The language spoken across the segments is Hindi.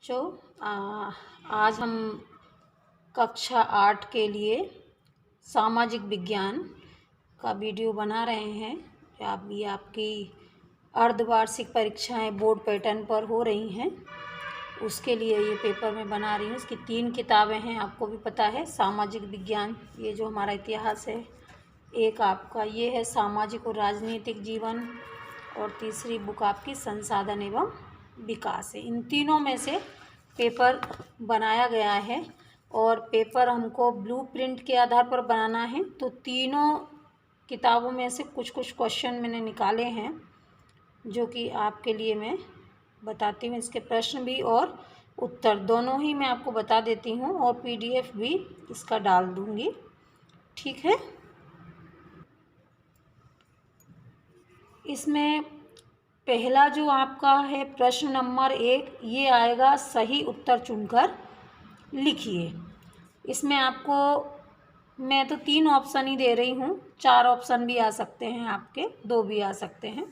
बच्चों, आज हम कक्षा 8 के लिए सामाजिक विज्ञान का वीडियो बना रहे हैं। अभी आपकी अर्धवार्षिक परीक्षाएं बोर्ड पैटर्न पर हो रही हैं, उसके लिए ये पेपर मैं बना रही हूँ। इसकी 3 किताबें हैं, आपको भी पता है। सामाजिक विज्ञान, ये जो हमारा इतिहास है, एक आपका ये है सामाजिक और राजनीतिक जीवन, और तीसरी बुक आपकी संसाधन एवं विकास है। इन तीनों में से पेपर बनाया गया है और पेपर हमको ब्लूप्रिंट के आधार पर बनाना है। तो तीनों किताबों में से कुछ कुछ क्वेश्चन मैंने निकाले हैं, जो कि आपके लिए मैं बताती हूँ। इसके प्रश्न भी और उत्तर दोनों ही मैं आपको बता देती हूँ, और PDF भी इसका डाल दूँगी, ठीक है। इसमें पहला जो आपका है प्रश्न नंबर 1, ये आएगा सही उत्तर चुनकर लिखिए। इसमें आपको मैं तो 3 ऑप्शन ही दे रही हूँ, 4 ऑप्शन भी आ सकते हैं आपके, 2 भी आ सकते हैं।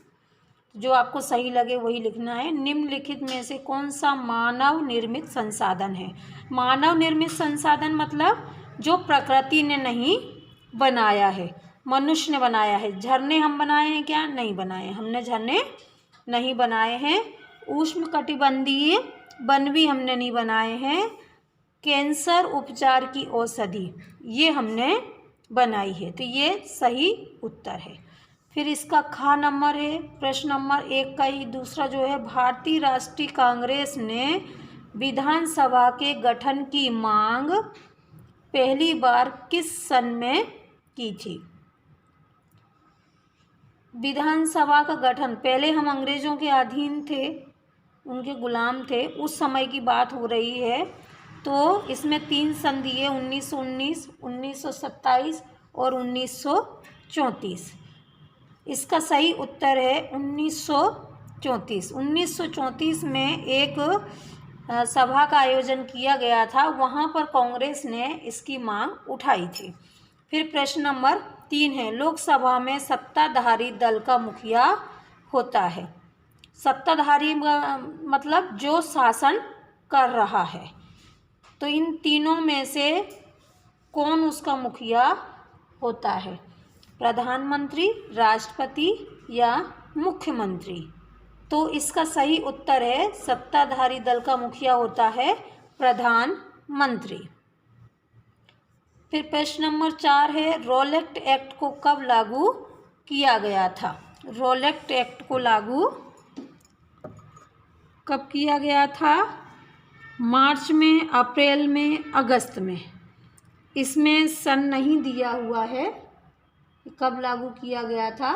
जो आपको सही लगे वही लिखना है। निम्नलिखित में से कौन सा मानव निर्मित संसाधन है? मानव निर्मित संसाधन मतलब जो प्रकृति ने नहीं बनाया है, मनुष्य ने बनाया है। झरने हम बनाए हैं क्या? नहीं बनाए, हमने झरने नहीं बनाए हैं। उष्णकटिबंधीय वन भी हमने नहीं बनाए हैं। कैंसर उपचार की औषधि ये हमने बनाई है, तो ये सही उत्तर है। फिर इसका खा नंबर है, प्रश्न नंबर 1 का ही दूसरा जो है, भारतीय राष्ट्रीय कांग्रेस ने विधानसभा के गठन की मांग पहली बार किस सन में की थी? विधानसभा का गठन, पहले हम अंग्रेज़ों के अधीन थे, उनके गुलाम थे, उस समय की बात हो रही है। तो इसमें 3 सन दिए, 1919, 1927 और 1934। इसका सही उत्तर है 1934। 1934 में एक सभा का आयोजन किया गया था, वहाँ पर कांग्रेस ने इसकी मांग उठाई थी। फिर प्रश्न नंबर 3 है, लोकसभा में सत्ताधारी दल का मुखिया होता है। सत्ताधारी मतलब जो शासन कर रहा है। तो इन तीनों में से कौन उसका मुखिया होता है? प्रधानमंत्री, राष्ट्रपति या मुख्यमंत्री? तो इसका सही उत्तर है, सत्ताधारी दल का मुखिया होता है प्रधानमंत्री। फिर प्रश्न नंबर 4 है, रॉलेट एक्ट को कब लागू किया गया था? रॉलेट एक्ट को लागू कब किया गया था? मार्च में, अप्रैल में, अगस्त में। इसमें सन नहीं दिया हुआ है, कब लागू किया गया था।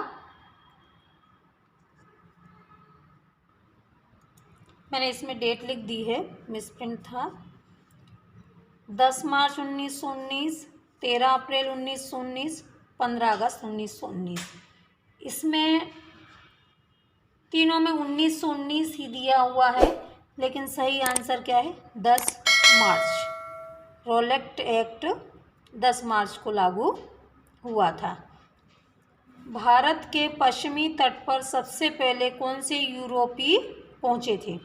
मैंने इसमें डेट लिख दी है, मिसप्रिंट था। 10 मार्च 1919, 13 अप्रैल 1919, 15 अगस्त 1919। इसमें तीनों में 1919 ही दिया हुआ है, लेकिन सही आंसर क्या है? 10 मार्च। रॉलेट एक्ट 10 मार्च को लागू हुआ था। भारत के पश्चिमी तट पर सबसे पहले कौन से यूरोपीय पहुँचे थे?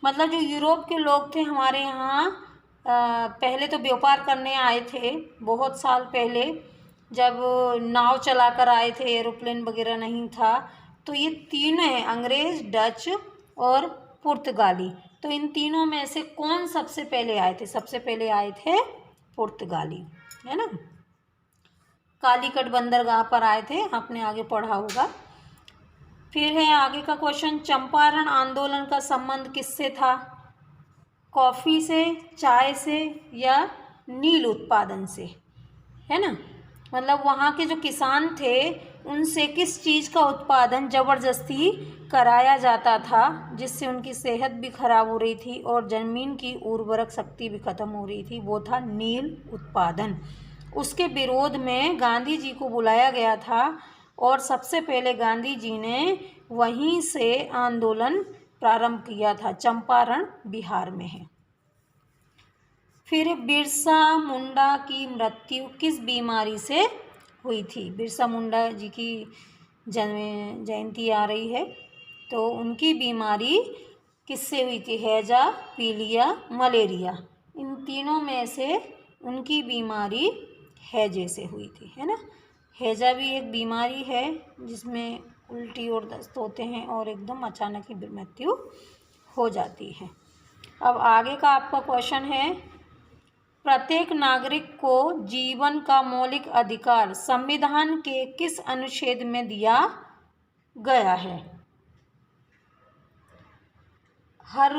मतलब जो यूरोप के लोग थे हमारे यहाँ, पहले तो व्यापार करने आए थे, बहुत साल पहले, जब नाव चलाकर आए थे, एरोप्लेन वगैरह नहीं था। तो ये तीन हैं, अंग्रेज़, डच और पुर्तगाली। तो इन तीनों में से कौन सबसे पहले आए थे? सबसे पहले आए थे पुर्तगाली, है ना। कालीकट बंदरगाह पर आए थे, आपने आगे पढ़ा होगा। फिर है आगे का क्वेश्चन, चंपारण आंदोलन का संबंध किससे था? कॉफ़ी से, चाय से या नील उत्पादन से, है ना। मतलब वहाँ के जो किसान थे उनसे किस चीज़ का उत्पादन ज़बरदस्ती कराया जाता था, जिससे उनकी सेहत भी खराब हो रही थी और ज़मीन की उर्वरक शक्ति भी खत्म हो रही थी, वो था नील उत्पादन। उसके विरोध में गांधी जी को बुलाया गया था और सबसे पहले गांधी जी ने वहीं से आंदोलन प्रारंभ किया था। चंपारण बिहार में है। फिर बिरसा मुंडा की मृत्यु किस बीमारी से हुई थी? बिरसा मुंडा जी की जयंती आ रही है, तो उनकी बीमारी किससे हुई थी? हैजा, पीलिया, मलेरिया, इन तीनों में से उनकी बीमारी हैजे से हुई थी, है ना। हैजा भी एक बीमारी है जिसमें उल्टी और दस्त होते हैं और एकदम अचानक ही मृत्यु हो जाती है। अब आगे का आपका क्वेश्चन है, प्रत्येक नागरिक को जीवन का मौलिक अधिकार संविधान के किस अनुच्छेद में दिया गया है? हर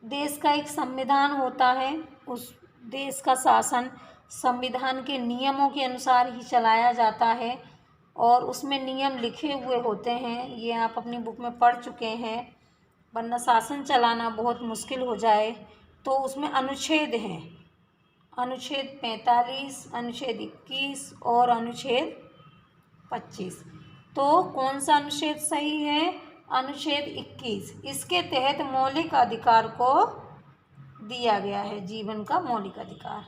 देश का एक संविधान होता है, उस देश का शासन संविधान के नियमों के अनुसार ही चलाया जाता है और उसमें नियम लिखे हुए होते हैं। ये आप अपनी बुक में पढ़ चुके हैं, वरना शासन चलाना बहुत मुश्किल हो जाए। तो उसमें अनुच्छेद हैं, अनुच्छेद 45, अनुच्छेद 21 और अनुच्छेद 25। तो कौन सा अनुच्छेद सही है? अनुच्छेद 21। इसके तहत मौलिक अधिकार को दिया गया है, जीवन का मौलिक अधिकार।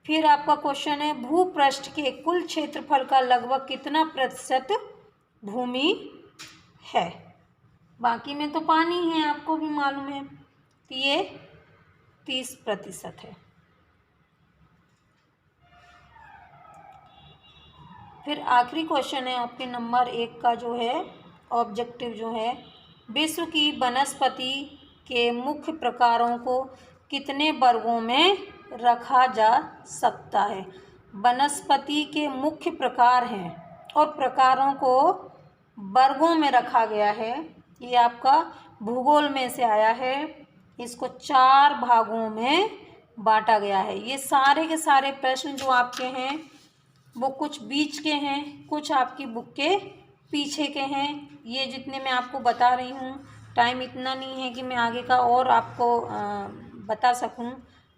फिर आपका क्वेश्चन है, भूपृष्ठ के कुल क्षेत्रफल का लगभग कितना प्रतिशत भूमि है? बाकी में तो पानी है, आपको भी मालूम है, तो ये 30% है। फिर आखिरी क्वेश्चन है आपके नंबर 1 का, जो है ऑब्जेक्टिव जो है, विश्व की वनस्पति के मुख्य प्रकारों को कितने वर्गों में रखा जा सकता है? वनस्पति के मुख्य प्रकार हैं और प्रकारों को वर्गों में रखा गया है। ये आपका भूगोल में से आया है। इसको 4 भागों में बांटा गया है। ये सारे के सारे प्रश्न जो आपके हैं वो कुछ बीच के हैं, कुछ आपकी बुक के पीछे के हैं। ये जितने मैं आपको बता रही हूँ, टाइम इतना नहीं है कि मैं आगे का और आपको बता सकूँ।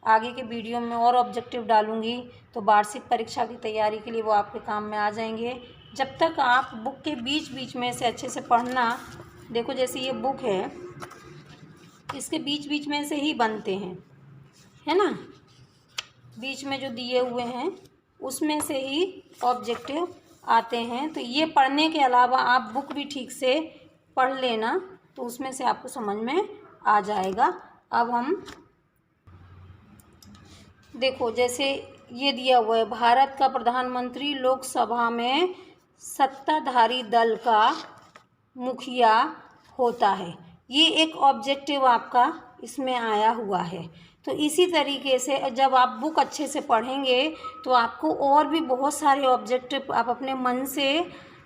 आगे के वीडियो में और ऑब्जेक्टिव डालूँगी तो वार्षिक परीक्षा की तैयारी के लिए वो आपके काम में आ जाएंगे। जब तक आप बुक के बीच बीच में से अच्छे से पढ़ना। देखो जैसे ये बुक है, इसके बीच बीच में से ही बनते हैं, है ना। बीच में जो दिए हुए हैं उसमें से ही ऑब्जेक्टिव आते हैं। तो ये पढ़ने के अलावा आप बुक भी ठीक से पढ़ लेना, तो उसमें से आपको समझ में आ जाएगा। अब हम देखो, जैसे ये दिया हुआ है, भारत का प्रधानमंत्री लोकसभा में सत्ताधारी दल का मुखिया होता है। ये एक ऑब्जेक्टिव आपका इसमें आया हुआ है। तो इसी तरीके से जब आप बुक अच्छे से पढ़ेंगे तो आपको और भी बहुत सारे ऑब्जेक्टिव आप अपने मन से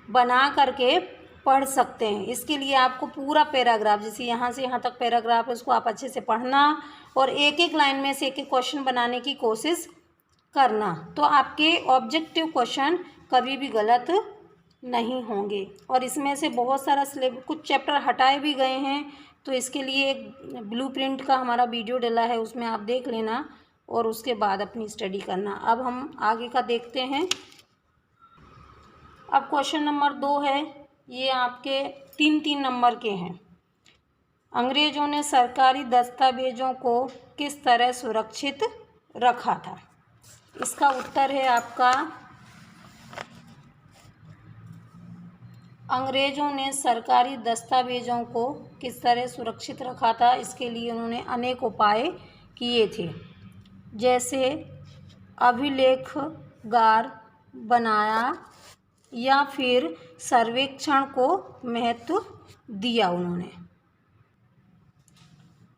बना करके पढ़ सकते हैं। इसके लिए आपको पूरा पैराग्राफ, जैसे यहाँ से यहाँ तक पैराग्राफ है, उसको आप अच्छे से पढ़ना और एक एक लाइन में से एक एक क्वेश्चन बनाने की कोशिश करना। तो आपके ऑब्जेक्टिव क्वेश्चन कभी भी गलत नहीं होंगे। और इसमें से बहुत सारा सिलेबस, कुछ चैप्टर हटाए भी गए हैं, तो इसके लिए एक ब्लूप्रिंट का हमारा वीडियो डला है, उसमें आप देख लेना और उसके बाद अपनी स्टडी करना। अब हम आगे का देखते हैं। अब क्वेश्चन नंबर 2 है, ये आपके 3-3 नंबर के हैं। अंग्रेज़ों ने सरकारी दस्तावेजों को किस तरह सुरक्षित रखा था? इसका उत्तर है आपका, अंग्रेज़ों ने सरकारी दस्तावेजों को किस तरह सुरक्षित रखा था। इसके लिए उन्होंने अनेक उपाय किए थे, जैसे अभिलेखागार बनाया या फिर सर्वेक्षण को महत्व दिया उन्होंने।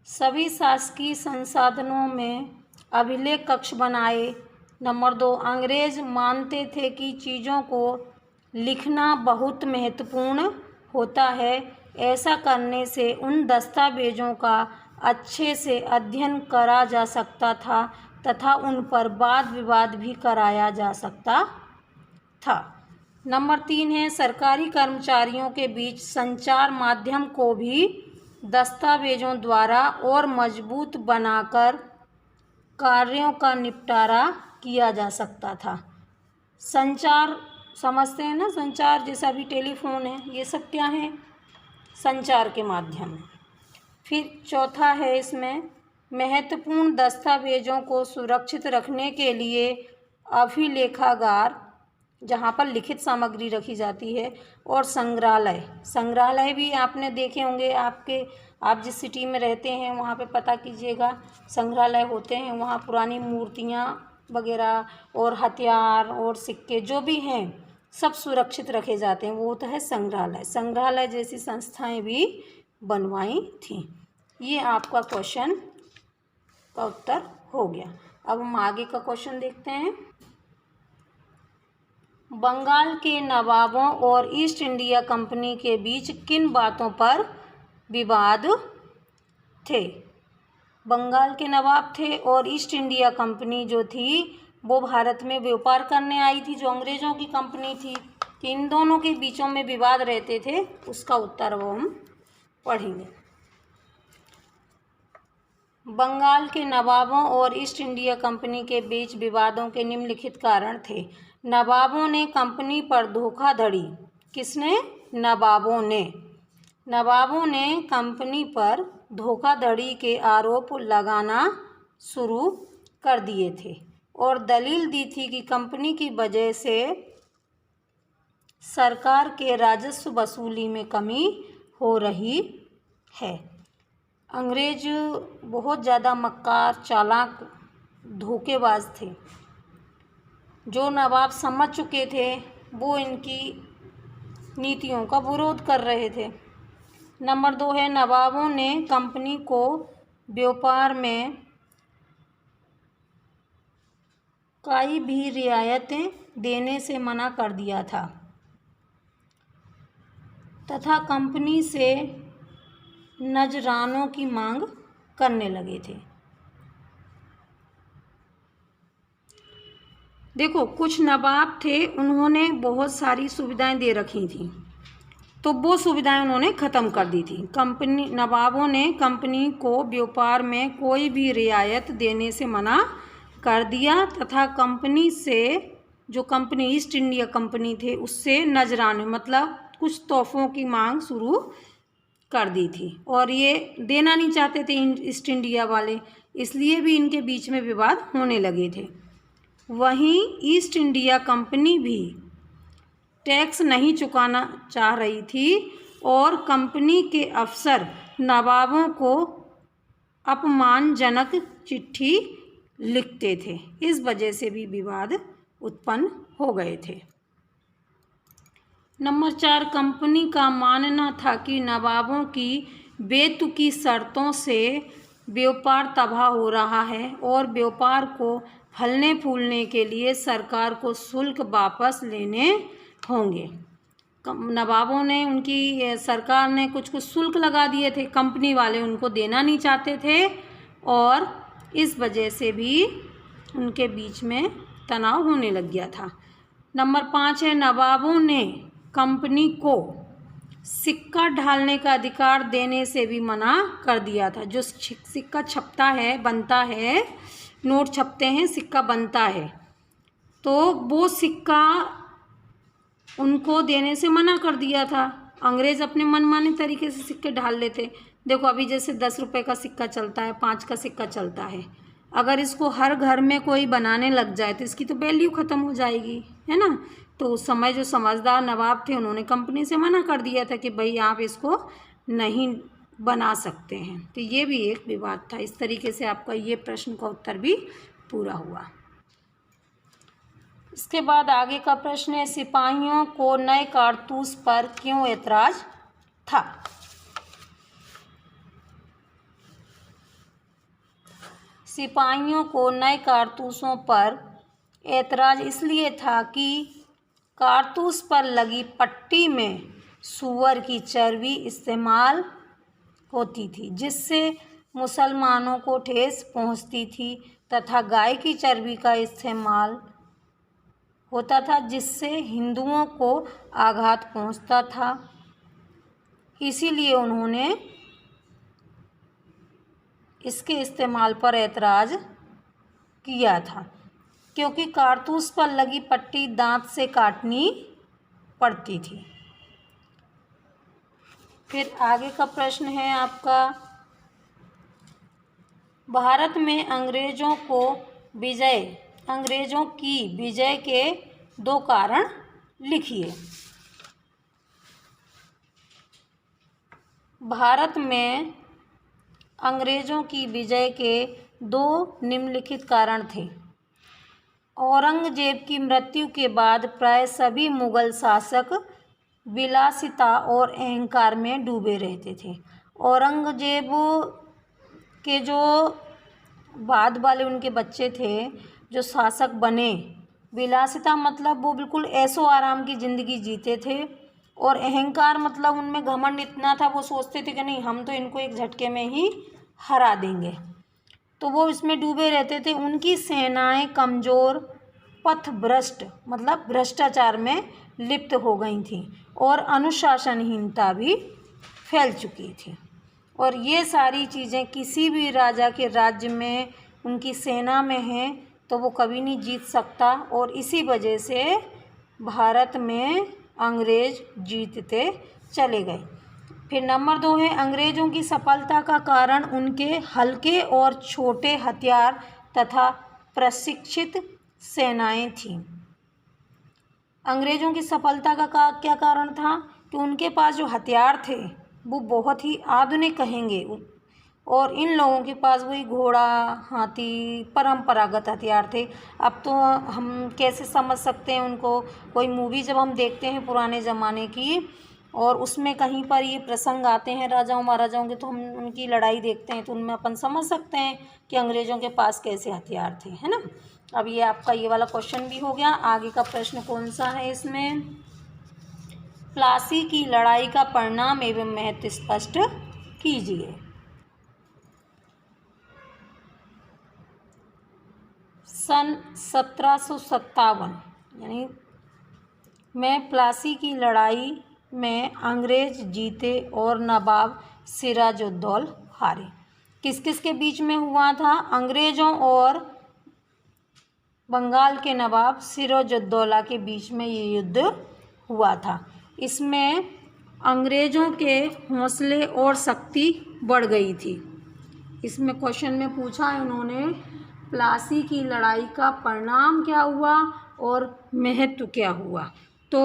सभी शासकीय संसाधनों में अभिलेख कक्ष बनाए। नंबर 2, अंग्रेज मानते थे कि चीज़ों को लिखना बहुत महत्वपूर्ण होता है। ऐसा करने से उन दस्तावेजों का अच्छे से अध्ययन करा जा सकता था तथा उन पर वाद विवाद भी कराया जा सकता था। नंबर 3 है, सरकारी कर्मचारियों के बीच संचार माध्यम को भी दस्तावेजों द्वारा और मजबूत बनाकर कार्यों का निपटारा किया जा सकता था। संचार समझते हैं ना, संचार जैसा अभी टेलीफोन है, ये सब क्या है? संचार के माध्यम। फिर चौथा है इसमें, महत्वपूर्ण दस्तावेजों को सुरक्षित रखने के लिए अभिलेखागार जहाँ पर लिखित सामग्री रखी जाती है। और संग्रहालय, संग्रहालय भी आपने देखे होंगे, आप जिस सिटी में रहते हैं वहाँ पे पता कीजिएगा, संग्रहालय होते हैं, वहाँ पुरानी मूर्तियाँ वगैरह और हथियार और सिक्के जो भी हैं सब सुरक्षित रखे जाते हैं, वो होता है संग्रहालय। संग्रहालय जैसी संस्थाएं भी बनवाई थी। ये आपका क्वेश्चन का उत्तर हो गया। अब हम आगे का क्वेश्चन देखते हैं। बंगाल के नवाबों और ईस्ट इंडिया कंपनी के बीच किन बातों पर विवाद थे? बंगाल के नवाब थे और ईस्ट इंडिया कंपनी जो थी वो भारत में व्यापार करने आई थी, जो अंग्रेज़ों की कंपनी थी। कि इन दोनों के बीचों में विवाद रहते थे, उसका उत्तर वो हम पढ़ेंगे। बंगाल के नवाबों और ईस्ट इंडिया कंपनी के बीच विवादों के निम्नलिखित कारण थे। नवाबों ने कंपनी पर धोखाधड़ी, किसने? नवाबों ने कंपनी पर धोखाधड़ी के आरोप लगाना शुरू कर दिए थे और दलील दी थी कि कंपनी की वजह से सरकार के राजस्व वसूली में कमी हो रही है। अंग्रेज बहुत ज़्यादा मक्कार, चालाक, धोखेबाज थे। जो नवाब समझ चुके थे वो इनकी नीतियों का विरोध कर रहे थे। नंबर 2 है, नवाबों ने कंपनी को व्यापार में कोई भी रियायतें देने से मना कर दिया था तथा कंपनी से नजरानों की मांग करने लगे थे। देखो, कुछ नवाब थे, उन्होंने बहुत सारी सुविधाएं दे रखी थी, तो वो सुविधाएं उन्होंने ख़त्म कर दी थी। नवाबों ने कंपनी को व्यापार में कोई भी रियायत देने से मना कर दिया तथा कंपनी से, जो कंपनी ईस्ट इंडिया कंपनी थे, उससे नजराने मतलब कुछ तोहफों की मांग शुरू कर दी थी और ये देना नहीं चाहते थे ईस्ट इंडिया वाले, इसलिए भी इनके बीच में विवाद होने लगे थे। वहीं ईस्ट इंडिया कंपनी भी टैक्स नहीं चुकाना चाह रही थी और कंपनी के अफसर नवाबों को अपमानजनक चिट्ठी लिखते थे। इस वजह से भी विवाद उत्पन्न हो गए थे। नंबर 4, कंपनी का मानना था कि नवाबों की बेतुकी शर्तों से व्यापार तबाह हो रहा है और व्यापार को फलने फूलने के लिए सरकार को शुल्क वापस लेने होंगे। नवाबों ने, उनकी सरकार ने कुछ शुल्क लगा दिए थे, कंपनी वाले उनको देना नहीं चाहते थे और इस वजह से भी उनके बीच में तनाव होने लग गया था। नंबर 5 है, नवाबों ने कंपनी को सिक्का ढालने का अधिकार देने से भी मना कर दिया था। जो सिक्का छपता है, बनता है, नोट छपते हैं, सिक्का बनता है, तो वो सिक्का उनको देने से मना कर दिया था। अंग्रेज़ अपने मनमाने तरीके से सिक्के ढाल लेते। देखो, अभी जैसे 10 रुपये का सिक्का चलता है, 5 का सिक्का चलता है, अगर इसको हर घर में कोई बनाने लग जाए तो इसकी तो वैल्यू ख़त्म हो जाएगी, है ना। तो उस समय जो समझदार नवाब थे, उन्होंने कंपनी से मना कर दिया था कि भाई आप इसको नहीं बना सकते हैं। तो ये भी एक विवाद था। इस तरीके से आपका ये प्रश्न का उत्तर भी पूरा हुआ। इसके बाद आगे का प्रश्न है, सिपाहियों को नए कारतूस पर क्यों ऐतराज़ था? सिपाहियों को नए कारतूसों पर ऐतराज़ इसलिए था कि कारतूस पर लगी पट्टी में सूअर की चर्बी इस्तेमाल होती थी, जिससे मुसलमानों को ठेस पहुंचती थी तथा गाय की चर्बी का इस्तेमाल होता था, जिससे हिंदुओं को आघात पहुंचता था। इसीलिए उन्होंने इसके इस्तेमाल पर ऐतराज़ किया था, क्योंकि कारतूस पर लगी पट्टी दांत से काटनी पड़ती थी। फिर आगे का प्रश्न है आपका, भारत में अंग्रेज़ों की विजय के दो कारण लिखिए। भारत में अंग्रेजों की विजय के दो निम्नलिखित कारण थे। औरंगजेब की मृत्यु के बाद प्राय सभी मुगल शासक विलासिता और अहंकार में डूबे रहते थे। औरंगजेब के जो बाद वाले उनके बच्चे थे जो शासक बने, विलासिता मतलब वो बिल्कुल ऐशो आराम की ज़िंदगी जीते थे, और अहंकार मतलब उनमें घमंड इतना था, वो सोचते थे कि नहीं हम तो इनको एक झटके में ही हरा देंगे, तो वो इसमें डूबे रहते थे। उनकी सेनाएं कमज़ोर, पथभ्रष्ट मतलब भ्रष्टाचार में लिप्त हो गई थीं, और अनुशासनहीनता भी फैल चुकी थी। और ये सारी चीज़ें किसी भी राजा के राज्य में उनकी सेना में हैं तो वो कभी नहीं जीत सकता, और इसी वजह से भारत में अंग्रेज जीतते चले गए। फिर नंबर 2 है, अंग्रेज़ों की सफलता का कारण उनके हल्के और छोटे हथियार तथा प्रशिक्षित सेनाएं थीं। अंग्रेज़ों की सफलता का क्या कारण था कि उनके पास जो हथियार थे वो बहुत ही आधुनिक कहेंगे, और इन लोगों के पास वही घोड़ा, हाथी, परंपरागत हथियार थे। अब तो हम कैसे समझ सकते हैं उनको, कोई मूवी जब हम देखते हैं पुराने ज़माने की और उसमें कहीं पर ये प्रसंग आते हैं राजाओं महाराजाओं के, तो हम उनकी लड़ाई देखते हैं तो उनमें अपन समझ सकते हैं कि अंग्रेज़ों के पास कैसे हथियार थे, है ना। अब ये आपका ये वाला क्वेश्चन भी हो गया। आगे का प्रश्न कौन सा है इसमें, प्लासी की लड़ाई का परिणाम एवं महत्व स्पष्ट कीजिए। सन 1757 यानी में प्लासी की लड़ाई में अंग्रेज जीते और नवाब सिराजुद्दौला हारे। किस किस के बीच में हुआ था, अंग्रेज़ों और बंगाल के नवाब सिराजुद्दौला के बीच में ये युद्ध हुआ था। इसमें अंग्रेज़ों के हौसले और शक्ति बढ़ गई थी। इसमें क्वेश्चन में पूछा है उन्होंने, प्लासी की लड़ाई का परिणाम क्या हुआ और महत्व क्या हुआ। तो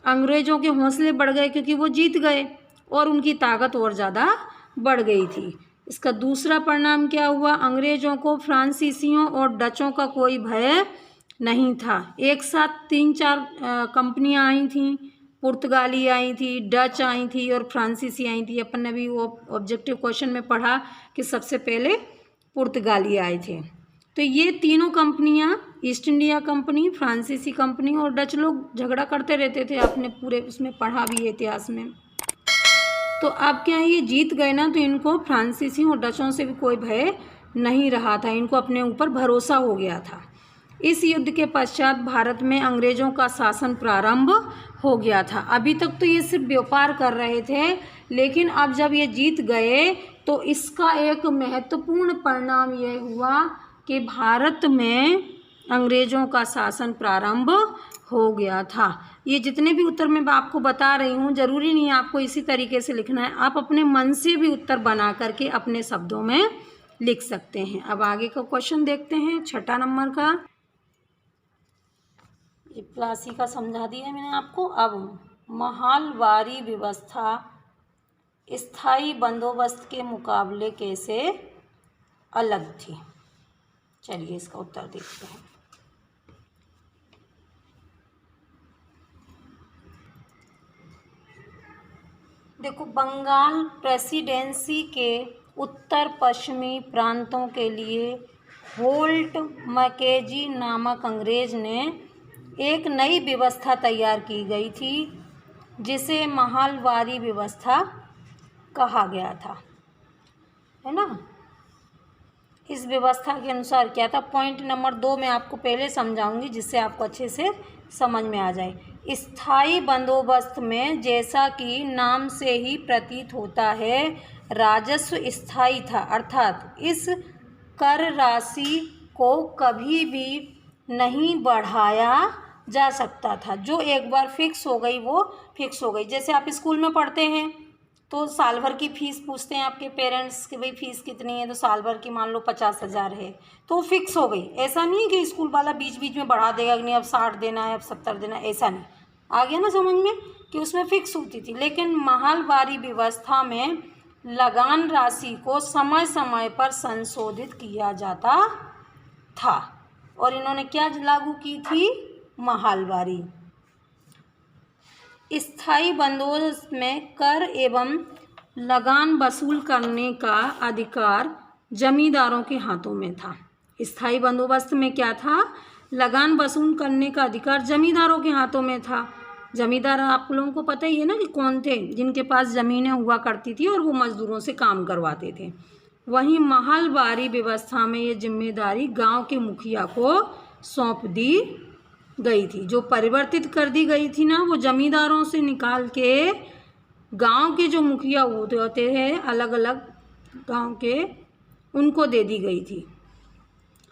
अंग्रेज़ों के हौसले बढ़ गए क्योंकि वो जीत गए और उनकी ताकत और ज़्यादा बढ़ गई थी। इसका दूसरा परिणाम क्या हुआ, अंग्रेज़ों को फ्रांसीसियों और डचों का कोई भय नहीं था। एक साथ 3-4 कंपनियां आई थीं, पुर्तगाली आई थी, डच आई थी और फ्रांसीसी आई थी। अपन ने भी वो ऑब्जेक्टिव क्वेश्चन में पढ़ा कि सबसे पहले पुर्तगाली आए थे। तो ये तीनों कंपनियां, ईस्ट इंडिया कंपनी, फ्रांसीसी कंपनी और डच लोग झगड़ा करते रहते थे, आपने पूरे उसमें पढ़ा भी है इतिहास में। तो अब क्या है, ये जीत गए ना, तो इनको फ्रांसीसी और डचों से भी कोई भय नहीं रहा था, इनको अपने ऊपर भरोसा हो गया था। इस युद्ध के पश्चात भारत में अंग्रेज़ों का शासन प्रारंभ हो गया था। अभी तक तो ये सिर्फ व्यापार कर रहे थे, लेकिन अब जब ये जीत गए तो इसका एक महत्वपूर्ण परिणाम ये हुआ कि भारत में अंग्रेज़ों का शासन प्रारंभ हो गया था। ये जितने भी उत्तर मैं आपको बता रही हूँ, ज़रूरी नहीं है आपको इसी तरीके से लिखना है, आप अपने मन से भी उत्तर बना करके अपने शब्दों में लिख सकते हैं। अब आगे का क्वेश्चन देखते हैं, 6 नंबर का। ये प्लासी का समझा दिया मैंने आपको। अब महलवारी व्यवस्था स्थायी बंदोबस्त के मुकाबले कैसे अलग थी, चलिए इसका उत्तर देखते हैं। देखो, बंगाल प्रेसिडेंसी के उत्तर पश्चिमी प्रांतों के लिए होल्ट मैकेजी नामक अंग्रेज ने एक नई व्यवस्था तैयार की गई थी जिसे महलवारी व्यवस्था कहा गया था, है ना। इस व्यवस्था के अनुसार क्या था, पॉइंट नंबर 2 में आपको पहले समझाऊंगी जिससे आपको अच्छे से समझ में आ जाए। स्थायी बंदोबस्त में, जैसा कि नाम से ही प्रतीत होता है, राजस्व स्थायी था, अर्थात इस कर राशि को कभी भी नहीं बढ़ाया जा सकता था। जो एक बार फिक्स हो गई वो फिक्स हो गई। जैसे आप स्कूल में पढ़ते हैं तो साल भर की फ़ीस पूछते हैं आपके पेरेंट्स कि भाई फ़ीस कितनी है, तो साल भर की मान लो 50,000 है, तो फिक्स हो गई। ऐसा नहीं है कि स्कूल वाला बीच बीच में बढ़ा देगा कि नहीं अब 60 देना है, अब 70 देना है, ऐसा नहीं। आ गया ना समझ में कि उसमें फिक्स होती थी। लेकिन महलबारी व्यवस्था में लगान राशि को समय समय पर संशोधित किया जाता था। और इन्होंने क्या लागू की थी? महलबारी। स्थायी बंदोबस्त में कर एवं लगान वसूल करने का अधिकार जमींदारों के हाथों में था। स्थायी बंदोबस्त में क्या था? लगान वसूल करने का अधिकार जमींदारों के हाथों में था। जमींदार आप लोगों को पता ही है ना कि कौन थे, जिनके पास ज़मीनें हुआ करती थी और वो मजदूरों से काम करवाते थे। वहीं महलबारी व्यवस्था में ये जिम्मेदारी गांव के मुखिया को सौंप दी गई थी। जो परिवर्तित कर दी गई थी ना, वो जमींदारों से निकाल के गांव के जो मुखिया होते थे अलग अलग गांव के, उनको दे दी गई थी।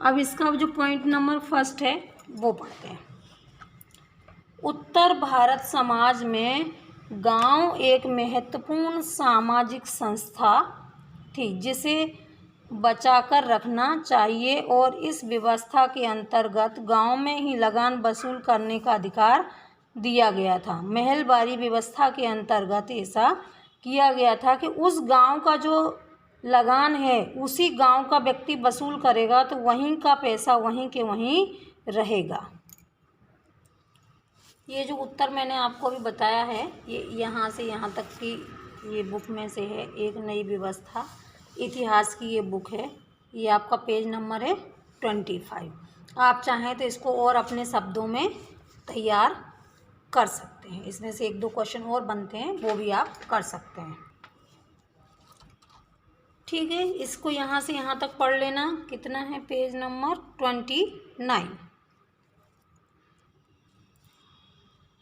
अब इसका जो पॉइंट नंबर फर्स्ट है वो पढ़ते हैं। उत्तर भारत समाज में गांव एक महत्वपूर्ण सामाजिक संस्था थी जिसे बचाकर रखना चाहिए और इस व्यवस्था के अंतर्गत गांव में ही लगान वसूल करने का अधिकार दिया गया था। महलबारी व्यवस्था के अंतर्गत ऐसा किया गया था कि उस गांव का जो लगान है उसी गांव का व्यक्ति वसूल करेगा, तो वहीं का पैसा वहीं के वहीं रहेगा। ये जो उत्तर मैंने आपको अभी बताया है, ये यहाँ से यहाँ तक की ये बुक में से है। एक नई व्यवस्था, इतिहास की ये बुक है। ये आपका पेज नंबर है 25। आप चाहें तो इसको और अपने शब्दों में तैयार कर सकते हैं। इसमें से 1-2 क्वेश्चन और बनते हैं, वो भी आप कर सकते हैं। ठीक है, इसको यहाँ से यहाँ तक पढ़ लेना। कितना है? Page number 29।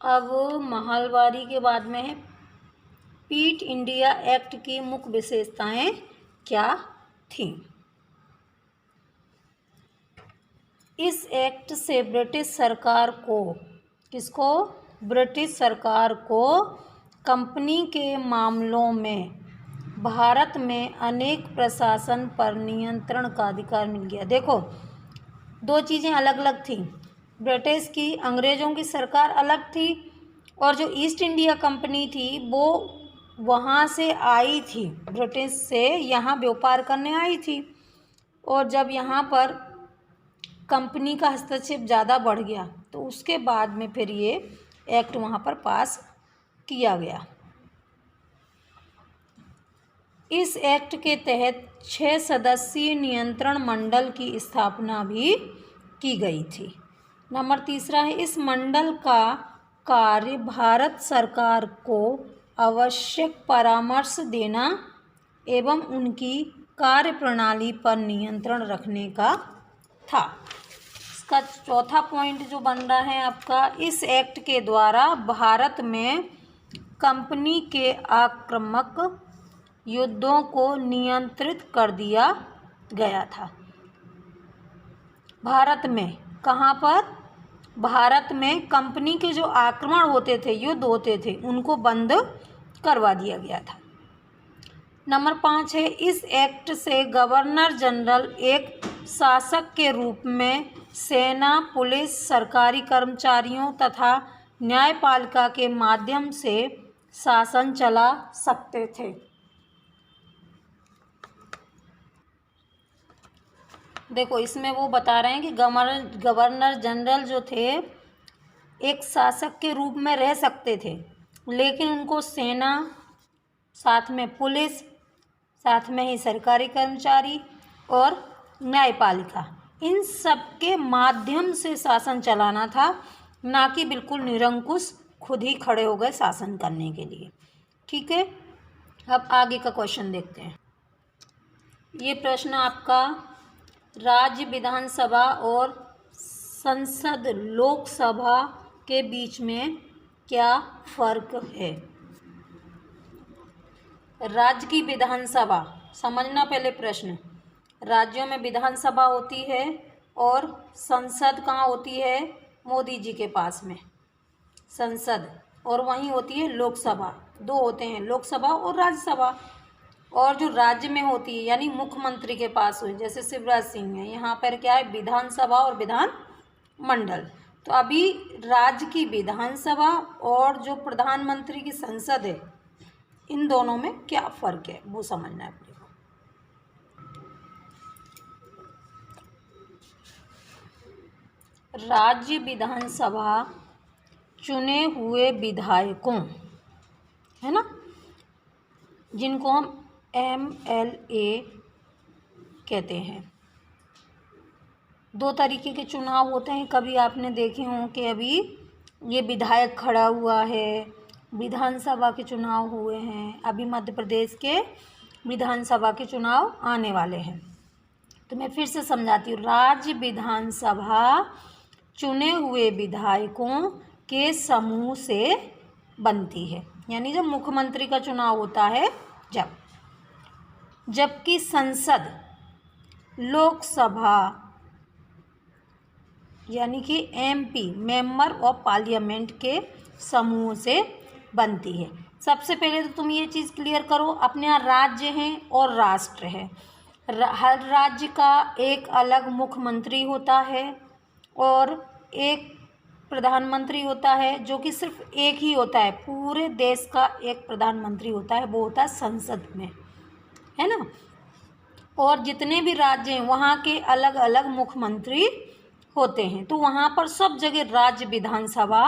अब महलबारी के बाद में है क्विट इंडिया एक्ट की मुख्य विशेषताएं क्या थीं? इस एक्ट से ब्रिटिश सरकार को, किसको? ब्रिटिश सरकार को कंपनी के मामलों में भारत में अनेक प्रशासन पर नियंत्रण का अधिकार मिल गया। देखो, 2 चीज़ें अलग अलग थी। ब्रिटिश की, अंग्रेज़ों की सरकार अलग थी, और जो ईस्ट इंडिया कंपनी थी वो वहाँ से आई थी, ब्रिटिश से यहाँ व्यापार करने आई थी। और जब यहाँ पर कंपनी का हस्तक्षेप ज़्यादा बढ़ गया तो उसके बाद में फिर ये एक्ट वहाँ पर पास किया गया। इस एक्ट के तहत 6 सदस्यीय नियंत्रण मंडल की स्थापना भी की गई थी। नंबर 3 है, इस मंडल का कार्य भारत सरकार को आवश्यक परामर्श देना एवं उनकी कार्यप्रणाली पर नियंत्रण रखने का था। इसका चौथा पॉइंट जो बन रहा है आपका, इस एक्ट के द्वारा भारत में कंपनी के आक्रामक युद्धों को नियंत्रित कर दिया गया था। भारत में, कहाँ पर? भारत में कंपनी के जो आक्रमण होते थे, युद्ध होते थे, उनको बंद करवा दिया गया था। नंबर 5 है, इस एक्ट से गवर्नर जनरल एक शासक के रूप में सेना, पुलिस, सरकारी कर्मचारियों तथा न्यायपालिका के माध्यम से शासन चला सकते थे। देखो, इसमें वो बता रहे हैं कि गवर्नर जनरल जो थे एक शासक के रूप में रह सकते थे, लेकिन उनको सेना, साथ में पुलिस, साथ में ही सरकारी कर्मचारी और न्यायपालिका, इन सब के माध्यम से शासन चलाना था, ना कि बिल्कुल निरंकुश खुद ही खड़े हो गए शासन करने के लिए। ठीक है, अब आगे का क्वेश्चन देखते हैं। ये प्रश्न आपका, राज्य विधानसभा और संसद लोकसभा के बीच में क्या फ़र्क है? राज्य की विधानसभा, समझना पहले प्रश्न। राज्यों में विधानसभा होती है और संसद कहाँ होती है? मोदी जी के पास में संसद, और वहीं होती है लोकसभा। दो होते हैं, लोकसभा और राज्यसभा। और जो राज्य में होती है यानी मुख्यमंत्री के पास हुई, जैसे शिवराज सिंह है, यहाँ पर क्या है, विधानसभा और विधान मंडल। तो अभी राज्य की विधानसभा और जो प्रधानमंत्री की संसद है, इन दोनों में क्या फ़र्क है वो समझना है अपने को। राज्य विधानसभा चुने हुए विधायकों, है ना, जिनको हम MLA कहते हैं। दो तरीके के चुनाव होते हैं, कभी आपने देखे हों कि अभी ये विधायक खड़ा हुआ है, विधानसभा के चुनाव हुए हैं, अभी मध्य प्रदेश के विधानसभा के चुनाव आने वाले हैं। तो मैं फिर से समझाती हूँ, राज्य विधानसभा चुने हुए विधायकों के समूह से बनती है, यानी जब मुख्यमंत्री का चुनाव होता है जबकि संसद लोकसभा यानी कि MP मेंबर ऑफ पार्लियामेंट के समूह से बनती है। सबसे पहले तो तुम ये चीज़ क्लियर करो, अपने यहाँ राज्य हैं और राष्ट्र है। हर राज्य का एक अलग मुख्यमंत्री होता है और एक प्रधानमंत्री होता है, जो कि सिर्फ एक ही होता है, पूरे देश का एक प्रधानमंत्री होता है, वो होता है संसद में, है ना। और जितने भी राज्य हैं वहाँ के अलग अलग मुख्यमंत्री होते हैं, तो वहाँ पर सब जगह राज्य विधानसभा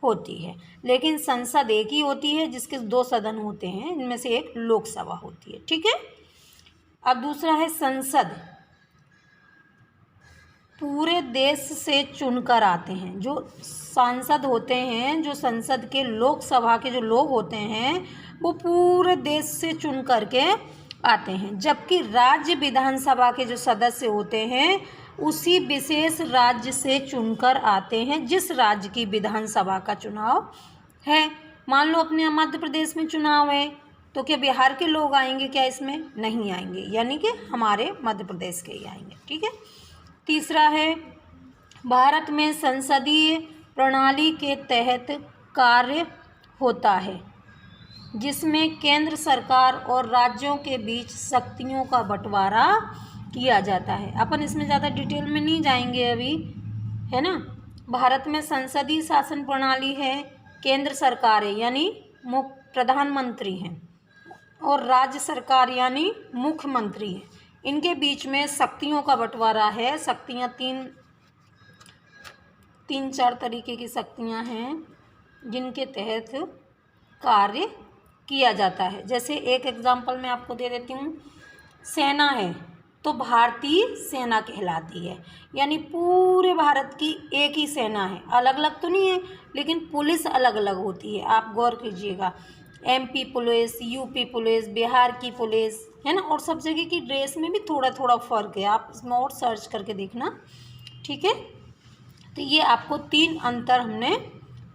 होती है, लेकिन संसद एक ही होती है जिसके 2 सदन होते हैं, इनमें से एक लोकसभा होती है, ठीक है। अब दूसरा है संसद, पूरे देश से चुनकर आते हैं। जो सांसद होते हैं, जो संसद के लोकसभा के जो लोग होते हैं, वो पूरे देश से चुन करके आते हैं, जबकि राज्य विधानसभा के जो सदस्य होते हैं उसी विशेष राज्य से चुनकर आते हैं जिस राज्य की विधानसभा का चुनाव है। मान लो अपने मध्य प्रदेश में चुनाव है, तो क्या बिहार के लोग आएंगे क्या? इसमें नहीं आएंगे, यानी कि हमारे मध्य प्रदेश के ही आएंगे, ठीक है। तीसरा है, भारत में संसदीय प्रणाली के तहत कार्य होता है जिसमें केंद्र सरकार और राज्यों के बीच शक्तियों का बंटवारा किया जाता है। अपन इसमें ज़्यादा डिटेल में नहीं जाएंगे अभी, है ना। भारत में संसदीय शासन प्रणाली है, केंद्र सरकार है यानी प्रधानमंत्री हैं, और राज्य सरकार यानी मुख्यमंत्री है। इनके बीच में शक्तियों का बंटवारा है। शक्तियाँ तीन चार तरीके की शक्तियाँ हैं जिनके तहत कार्य किया जाता है। जैसे एक एग्जांपल मैं आपको दे देती हूँ, सेना है तो भारतीय सेना कहलाती है, यानी पूरे भारत की एक ही सेना है, अलग अलग तो नहीं है, लेकिन पुलिस अलग अलग होती है। आप गौर कीजिएगा, MP police, UP police, Bihar की पुलिस, है ना, और सब जगह की ड्रेस में भी थोड़ा थोड़ा फ़र्क है, आप इसमें और सर्च करके देखना, ठीक है। तो ये आपको 3 अंतर हमने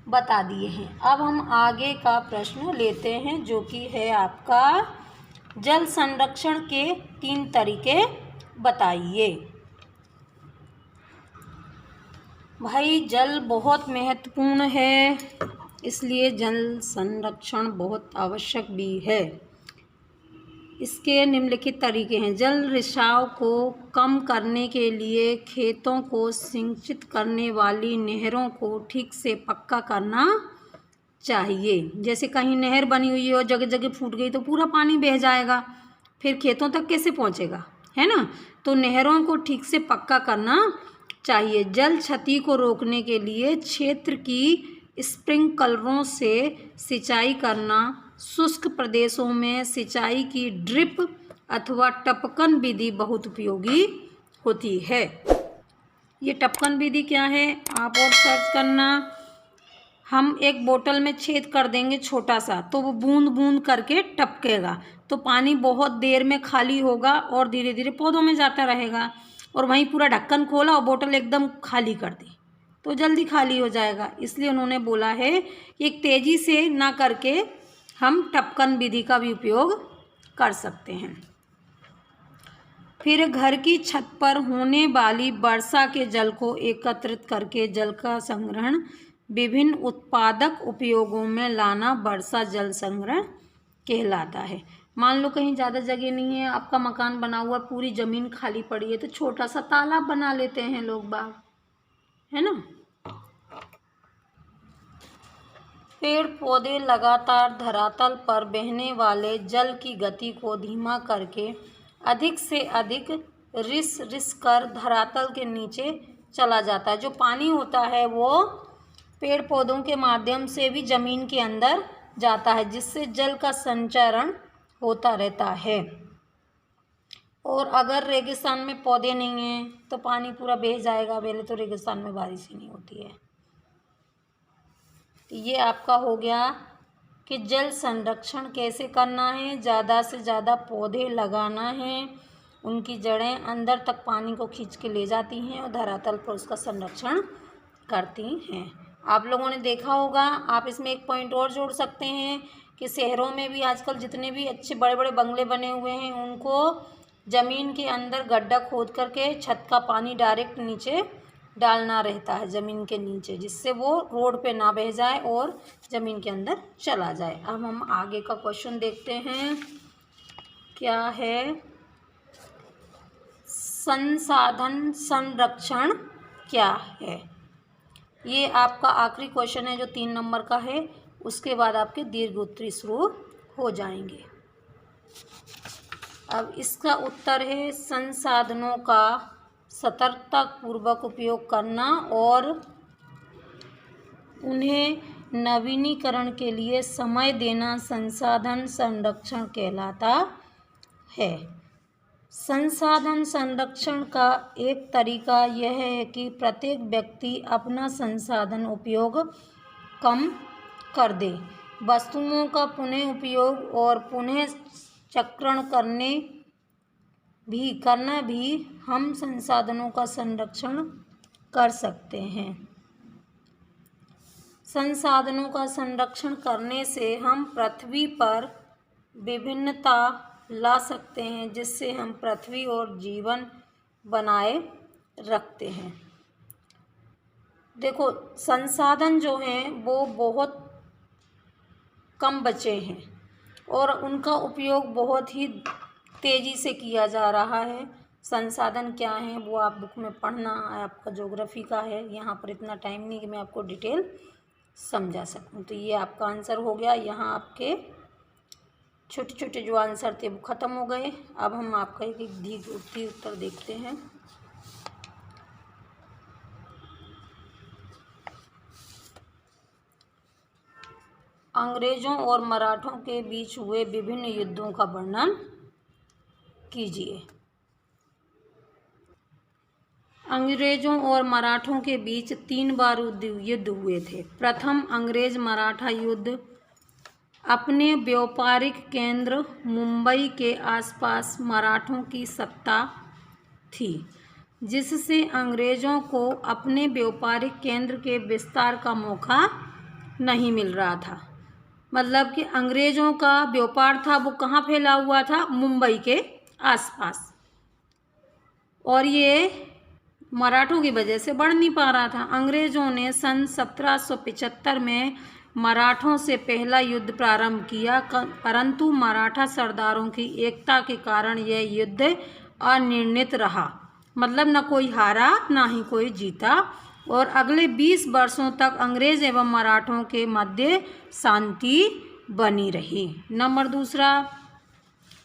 बता दिए हैं। अब हम आगे का प्रश्न लेते हैं, जो कि है आपका जल संरक्षण के 3 तरीके बताइए। भाई जल बहुत महत्वपूर्ण है, इसलिए जल संरक्षण बहुत आवश्यक भी है। इसके निम्नलिखित तरीके हैं। जल रिसाव को कम करने के लिए खेतों को सिंचित करने वाली नहरों को ठीक से पक्का करना चाहिए। जैसे कहीं नहर बनी हुई है और जगह जगह फूट गई तो पूरा पानी बह जाएगा, फिर खेतों तक कैसे पहुंचेगा, है ना। तो नहरों को ठीक से पक्का करना चाहिए। जल क्षति को रोकने के लिए क्षेत्र की स्प्रिंकलरों से सिंचाई करना, शुष्क प्रदेशों में सिंचाई की ड्रिप अथवा टपकन विधि बहुत उपयोगी होती है। ये टपकन विधि क्या है आप और सर्च करना। हम एक बोतल में छेद कर देंगे छोटा सा, तो वो बूंद बूंद करके टपकेगा, तो पानी बहुत देर में खाली होगा और धीरे धीरे पौधों में जाता रहेगा। और वहीं पूरा ढक्कन खोला और बोतल एकदम खाली कर दी तो जल्दी खाली हो जाएगा। इसलिए उन्होंने बोला है कि एक तेज़ी से ना करके हम टपकन विधि का भी उपयोग कर सकते हैं। फिर घर की छत पर होने वाली वर्षा के जल को एकत्रित करके जल का संग्रहण विभिन्न उत्पादक उपयोगों में लाना वर्षा जल संग्रह कहलाता है। मान लो कहीं ज़्यादा जगह नहीं है, आपका मकान बना हुआ, पूरी ज़मीन खाली पड़ी है, तो छोटा सा तालाब बना लेते हैं लोग बाग, है ना। पेड़ पौधे लगातार धरातल पर बहने वाले जल की गति को धीमा करके अधिक से अधिक रिस कर धरातल के नीचे चला जाता है। जो पानी होता है वो पेड़ पौधों के माध्यम से भी ज़मीन के अंदर जाता है, जिससे जल का संचरण होता रहता है। और अगर रेगिस्तान में पौधे नहीं हैं तो पानी पूरा बह जाएगा। पहले तो रेगिस्तान में बारिश ही नहीं होती है। तो ये आपका हो गया कि जल संरक्षण कैसे करना है। ज़्यादा से ज़्यादा पौधे लगाना है, उनकी जड़ें अंदर तक पानी को खींच के ले जाती हैं और धरातल पर उसका संरक्षण करती हैं। आप लोगों ने देखा होगा, आप इसमें एक पॉइंट और जोड़ सकते हैं कि शहरों में भी आजकल जितने भी अच्छे बड़े बड़े बंगले बने हुए हैं, उनको ज़मीन के अंदर गड्ढा खोद करके छत का पानी डायरेक्ट नीचे डालना रहता है, ज़मीन के नीचे, जिससे वो रोड पे ना बह जाए और ज़मीन के अंदर चला जाए। अब हम आगे का क्वेश्चन देखते हैं, क्या है, संसाधन संरक्षण क्या है। ये आपका आखिरी क्वेश्चन है जो 3 नंबर का है। उसके बाद आपके दीर्घ उत्तरी शुरू हो जाएंगे। अब इसका उत्तर है संसाधनों का सतर्कतापूर्वक उपयोग करना और उन्हें नवीनीकरण के लिए समय देना संसाधन संरक्षण कहलाता है। संसाधन संरक्षण का एक तरीका यह है कि प्रत्येक व्यक्ति अपना संसाधन उपयोग कम कर दे। वस्तुओं का पुनः उपयोग और पुनः चक्रण करना भी हम संसाधनों का संरक्षण कर सकते हैं। संसाधनों का संरक्षण करने से हम पृथ्वी पर विभिन्नता ला सकते हैं, जिससे हम पृथ्वी और जीवन बनाए रखते हैं। देखो, संसाधन जो हैं वो बहुत कम बचे हैं और उनका उपयोग बहुत ही तेज़ी से किया जा रहा है। संसाधन क्या हैं वो आप बुक में पढ़ना, आपका ज्योग्राफी का है, यहाँ पर इतना टाइम नहीं कि मैं आपको डिटेल समझा सकूँ। तो ये आपका आंसर हो गया। यहाँ आपके छोटे छोटे जो आंसर थे वो ख़त्म हो गए। अब हम आपका एक दीर्घ उत्तर देखते हैं। अंग्रेजों और मराठों के बीच हुए विभिन्न युद्धों का वर्णन कीजिए। अंग्रेजों और मराठों के बीच 3 बार युद्ध हुए थे। प्रथम अंग्रेज मराठा युद्ध अपने व्यापारिक केंद्र मुंबई के आसपास मराठों की सत्ता थी, जिससे अंग्रेज़ों को अपने व्यापारिक केंद्र के विस्तार का मौका नहीं मिल रहा था। मतलब कि अंग्रेज़ों का व्यापार था वो कहाँ फैला हुआ था, मुंबई के आसपास, और ये मराठों की वजह से बढ़ नहीं पा रहा था। अंग्रेज़ों ने सन 1775 में मराठों से पहला युद्ध प्रारंभ किया, परंतु मराठा सरदारों की एकता के कारण यह युद्ध अनिर्णित रहा। मतलब न कोई हारा ना ही कोई जीता, और अगले 20 वर्षों तक अंग्रेज एवं मराठों के मध्य शांति बनी रही। नंबर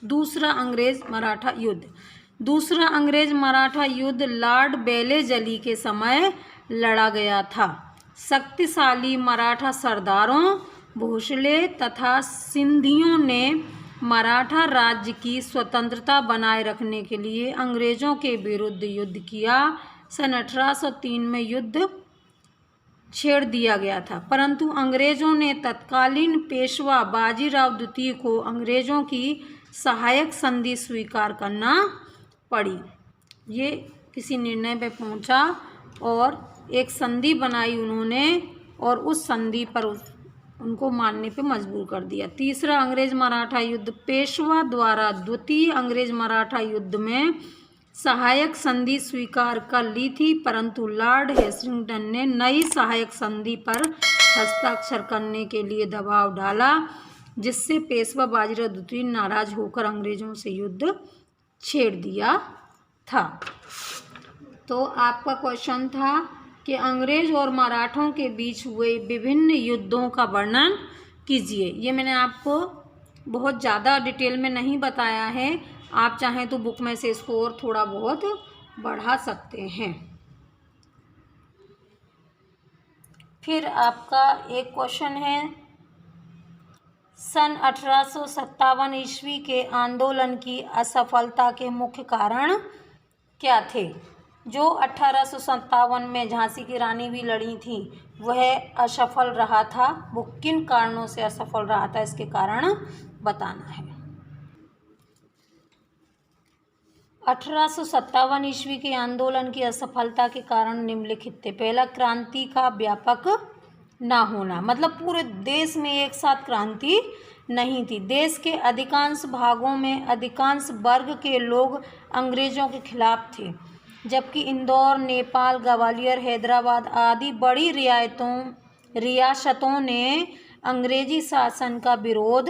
दूसरा अंग्रेज मराठा युद्ध। दूसरा अंग्रेज मराठा युद्ध लॉर्ड बेलेजली के समय लड़ा गया था। शक्तिशाली मराठा सरदारों भोसले तथा सिंधियों ने मराठा राज्य की स्वतंत्रता बनाए रखने के लिए अंग्रेज़ों के विरुद्ध युद्ध किया। सन 1803 में युद्ध छेड़ दिया गया था, परंतु अंग्रेज़ों ने तत्कालीन पेशवा बाजीराव द्वितीय को अंग्रेज़ों की सहायक संधि स्वीकार करना पड़ी। ये किसी निर्णय पे पहुंचा और एक संधि बनाई उन्होंने, और उस संधि पर उनको मानने पे मजबूर कर दिया। तीसरा अंग्रेज मराठा युद्ध। पेशवा द्वारा द्वितीय अंग्रेज मराठा युद्ध में सहायक संधि स्वीकार कर ली थी, परंतु लॉर्ड हेस्टिंग्टन ने नई सहायक संधि पर हस्ताक्षर करने के लिए दबाव डाला, जिससे पेशवा बाजीराव द्वितीय नाराज होकर अंग्रेजों से युद्ध छेड़ दिया था। तो आपका क्वेश्चन था कि अंग्रेज और मराठों के बीच हुए विभिन्न युद्धों का वर्णन कीजिए। ये मैंने आपको बहुत ज़्यादा डिटेल में नहीं बताया है, आप चाहें तो बुक में से इसको और थोड़ा बहुत बढ़ा सकते हैं। फिर आपका एक क्वेश्चन है, सन 1857 ईस्वी के आंदोलन की असफलता के मुख्य कारण क्या थे? जो 1857 में झांसी की रानी भी लड़ी थी वह असफल रहा था, वो किन कारणों से असफल रहा था इसके कारण बताना है। 1857 ईस्वी के आंदोलन की असफलता के कारण निम्नलिखित थे। पहला, क्रांति का व्यापक ना होना, मतलब पूरे देश में एक साथ क्रांति नहीं थी। देश के अधिकांश भागों में अधिकांश वर्ग के लोग अंग्रेजों के खिलाफ थे, जबकि इंदौर, नेपाल, ग्वालियर, हैदराबाद आदि बड़ी रियासतों ने अंग्रेजी शासन का विरोध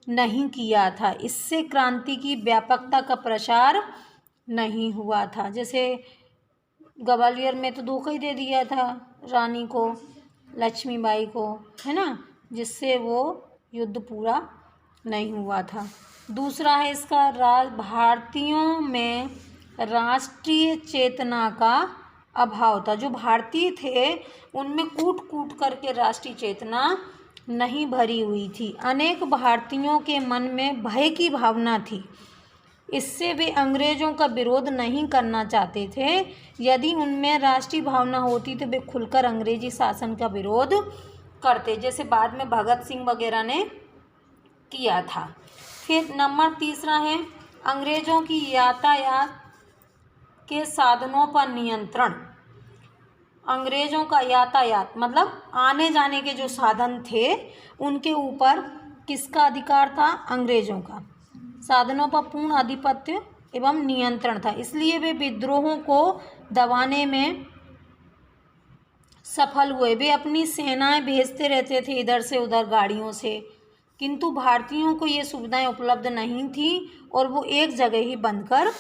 नहीं किया था। इससे क्रांति की व्यापकता का प्रसार नहीं हुआ था। जैसे ग्वालियर में तो धोखा ही दे दिया था रानी को, लक्ष्मीबाई को, है ना, जिससे वो युद्ध पूरा नहीं हुआ था। दूसरा है इसका, भारतीयों में राष्ट्रीय चेतना का अभाव था। जो भारतीय थे उनमें कूट कूट करके राष्ट्रीय चेतना नहीं भरी हुई थी। अनेक भारतीयों के मन में भय की भावना थी, इससे वे अंग्रेजों का विरोध नहीं करना चाहते थे। यदि उनमें राष्ट्रीय भावना होती तो वे खुलकर अंग्रेजी शासन का विरोध करते, जैसे बाद में भगत सिंह वगैरह ने किया था। फिर नंबर तीसरा है, अंग्रेजों की यातायात के साधनों पर नियंत्रण। अंग्रेजों का यातायात मतलब आने जाने के जो साधन थे उनके ऊपर किसका अधिकार था? अंग्रेजों का। साधनों पर पूर्ण आधिपत्य एवं नियंत्रण था, इसलिए वे विद्रोहों को दबाने में सफल हुए। वे अपनी सेनाएं भेजते रहते थे इधर से उधर गाड़ियों से, किंतु भारतीयों को ये सुविधाएं उपलब्ध नहीं थी और वो एक जगह ही बंधकर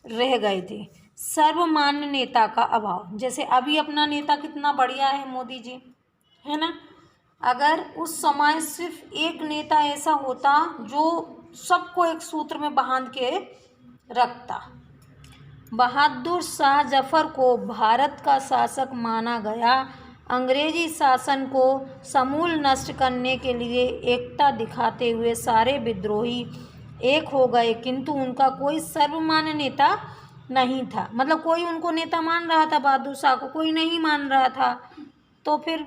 रह गए थे। सर्वमान्य नेता का अभाव, जैसे अभी अपना नेता कितना बढ़िया है मोदी जी, है ना, अगर उस समय सिर्फ एक नेता ऐसा होता जो सबको एक सूत्र में बांध के रखता। बहादुर शाह जफर को भारत का शासक माना गया। अंग्रेजी शासन को समूल नष्ट करने के लिए एकता दिखाते हुए सारे विद्रोही एक हो गए, किंतु उनका कोई सर्वमान्य नेता नहीं था। मतलब कोई उनको नेता मान रहा था, बहादुर शाह को कोई नहीं मान रहा था, तो फिर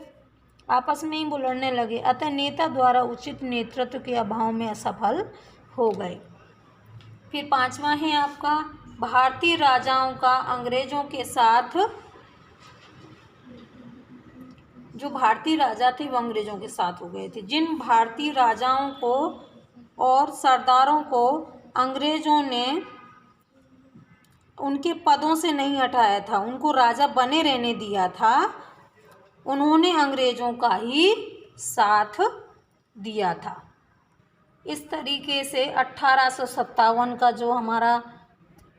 आपस में ही बुलड़ने लगे। अतः नेता द्वारा उचित नेतृत्व के अभाव में असफल हो गए। फिर पांचवा है आपका, भारतीय राजाओं का अंग्रेजों के साथ, जो भारतीय राजा थे वो अंग्रेजों के साथ हो गए थे। जिन भारतीय राजाओं को और सरदारों को अंग्रेजों ने उनके पदों से नहीं हटाया था, उनको राजा बने रहने दिया था, उन्होंने अंग्रेजों का ही साथ दिया था। इस तरीके से 1857 का जो हमारा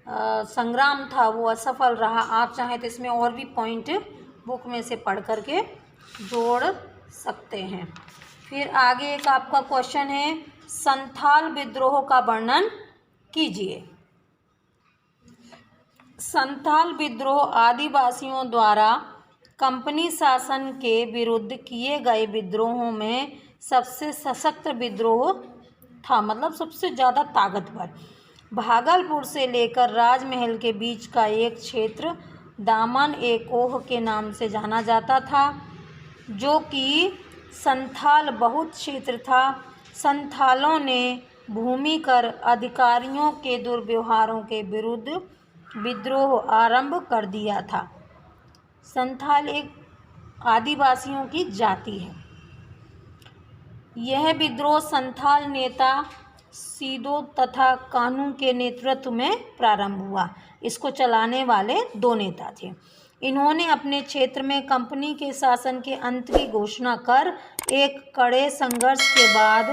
संग्राम था वो असफल रहा। आप चाहें तो इसमें और भी पॉइंट बुक में से पढ़ करके जोड़ सकते हैं। फिर आगे एक आपका क्वेश्चन है, संथाल विद्रोह का वर्णन कीजिए। संथाल विद्रोह आदिवासियों द्वारा कंपनी शासन के विरुद्ध किए गए विद्रोहों में सबसे सशक्त विद्रोह था, मतलब सबसे ज़्यादा ताकतवर। भागलपुर से लेकर राजमहल के बीच का एक क्षेत्र दामन एकोह के नाम से जाना जाता था, जो कि संथाल बहुत क्षेत्र था। संथालों ने भूमिकर अधिकारियों के दुर्व्यवहारों के विरुद्ध विद्रोह आरंभ कर दिया था। संथाल एक आदिवासियों की जाति है। यह विद्रोह संथाल नेता सीदो तथा कानू के नेतृत्व में प्रारंभ हुआ। इसको चलाने वाले 2 नेता थे। इन्होंने अपने क्षेत्र में कंपनी के शासन के अंत की घोषणा कर एक कड़े संघर्ष के बाद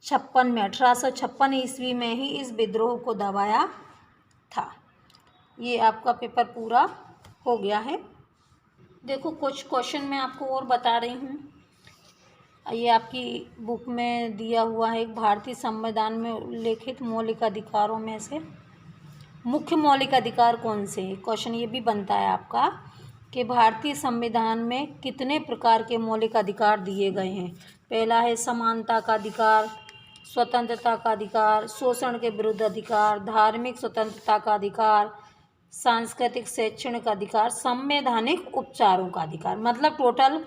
1856 ईस्वी में ही इस विद्रोह को दबाया था। ये आपका पेपर पूरा हो गया है। देखो कुछ क्वेश्चन मैं आपको और बता रही हूँ। ये आपकी बुक में दिया हुआ है। भारतीय संविधान में उल्लेखित मौलिक अधिकारों में से मुख्य मौलिक अधिकार कौन से? क्वेश्चन ये भी बनता है आपका कि भारतीय संविधान में कितने प्रकार के मौलिक अधिकार दिए गए हैं। पहला है समानता का अधिकार, स्वतंत्रता का अधिकार, शोषण के विरुद्ध अधिकार, धार्मिक स्वतंत्रता का अधिकार, सांस्कृतिक शैक्षणिक अधिकार, संवैधानिक उपचारों का अधिकार। मतलब टोटल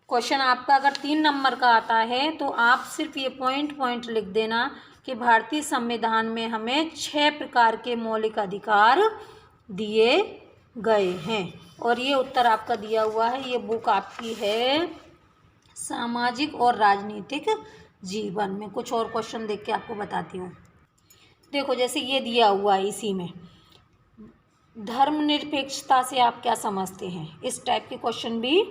क्वेश्चन आपका अगर 3 नंबर का आता है तो आप सिर्फ ये पॉइंट लिख देना कि भारतीय संविधान में हमें 6 प्रकार के मौलिक अधिकार दिए गए हैं। और ये उत्तर आपका दिया हुआ है। ये बुक आपकी है सामाजिक और राजनीतिक जीवन में। कुछ और क्वेश्चन देख के आपको बताती हूँ। देखो जैसे ये दिया हुआ है, इसी में धर्मनिरपेक्षता से आप क्या समझते हैं? इस टाइप के क्वेश्चन भी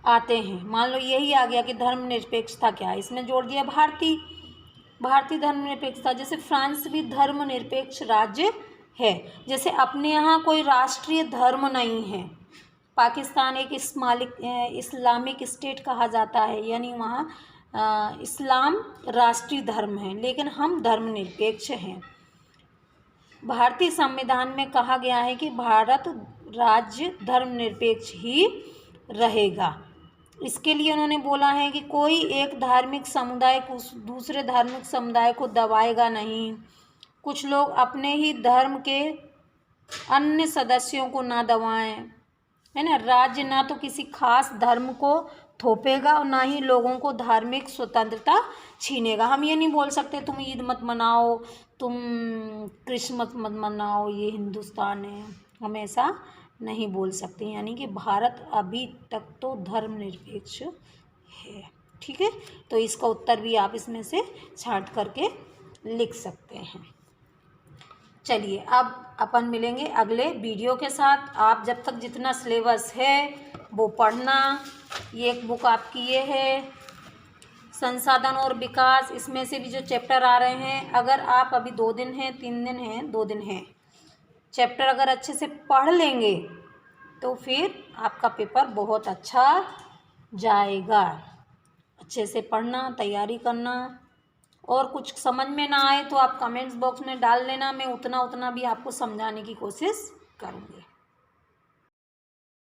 आते हैं। मान लो यही आ गया कि धर्मनिरपेक्षता क्या है, इसमें जोड़ दिया भारतीय धर्मनिरपेक्षता। जैसे फ्रांस भी धर्मनिरपेक्ष राज्य है। जैसे अपने यहाँ कोई राष्ट्रीय धर्म नहीं है। पाकिस्तान एक इस्लामिक स्टेट कहा जाता है, यानी वहाँ इस्लाम राष्ट्रीय धर्म है, लेकिन हम धर्मनिरपेक्ष हैं। भारतीय संविधान में कहा गया है कि भारत राज्य धर्मनिरपेक्ष ही रहेगा। इसके लिए उन्होंने बोला है कि कोई एक धार्मिक समुदाय को दूसरे धार्मिक समुदाय को दबाएगा नहीं। कुछ लोग अपने ही धर्म के अन्य सदस्यों को ना दबाएं, है ना। राज्य ना तो किसी खास धर्म को थोपेगा और ना ही लोगों को धार्मिक स्वतंत्रता छीनेगा। हम ये नहीं बोल सकते तुम ईद मत मनाओ, तुम क्रिसमस मत मनाओ, ये हिंदुस्तान है, हम ऐसा नहीं बोल सकते। यानी कि भारत अभी तक तो धर्मनिरपेक्ष है। ठीक है, तो इसका उत्तर भी आप इसमें से छांट करके लिख सकते हैं। चलिए अब अपन मिलेंगे अगले वीडियो के साथ। आप जब तक जितना सिलेबस है वो पढ़ना। ये एक बुक आपकी ये है संसाधन और विकास। इसमें से भी जो चैप्टर आ रहे हैं, अगर आप अभी 2 दिन हैं, 3 दिन हैं, 2 दिन हैं, चैप्टर अगर अच्छे से पढ़ लेंगे तो फिर आपका पेपर बहुत अच्छा जाएगा। अच्छे से पढ़ना, तैयारी करना। और कुछ समझ में ना आए तो आप कमेंट्स बॉक्स में डाल लेना, मैं उतना भी आपको समझाने की कोशिश करूँगी।